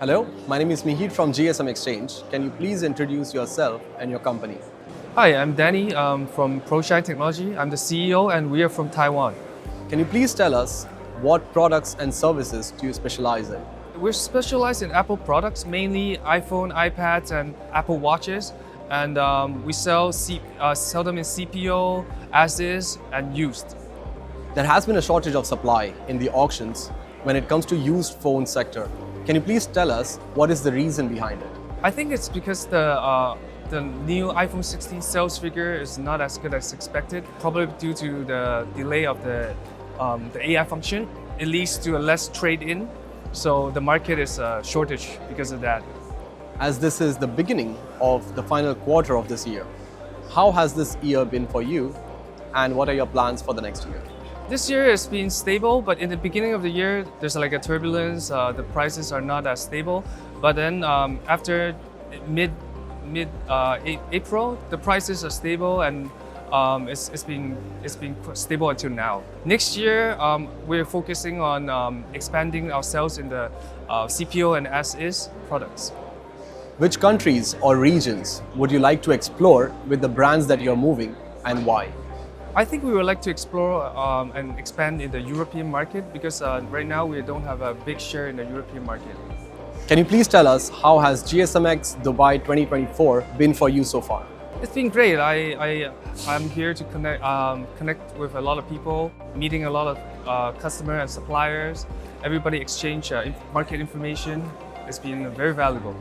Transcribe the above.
Hello, my name is Mihir from GSM Exchange. Can you please introduce yourself and your company? Hi, I'm Danny from Proshine Technology. I'm the CEO and we are from Taiwan. Can you please tell us what products and services do you specialize in? We're specialized in Apple products, mainly iPhone, iPads, and Apple Watches. And we sell them in CPO, ASIS, and used. There has been a shortage of supply in the auctions when it comes to used phone sector. Can you please tell us what is the reason behind it? I think it's because the new iPhone 16 sales figure is not as good as expected, probably due to the delay of the AI function. It leads to a less trade-in, so the market is a shortage because of that. As this is the beginning of the final quarter of this year, how has this year been for you and what are your plans for the next year? This year has been stable, but in the beginning of the year, there's like a turbulence. The prices are not as stable. But then after mid-April, the prices are stable and it's been stable until now. Next year, we're focusing on expanding our sales in the CPO and ASIS products. Which countries or regions would you like to explore with the brands that you're moving and why? I think we would like to explore and expand in the European market because right now we don't have a big share in the European market. Can you please tell us how has GSMX Dubai 2024 been for you so far? It's been great. I'm here to connect with a lot of people, meeting a lot of customers and suppliers. Everybody exchange market information. It's been very valuable.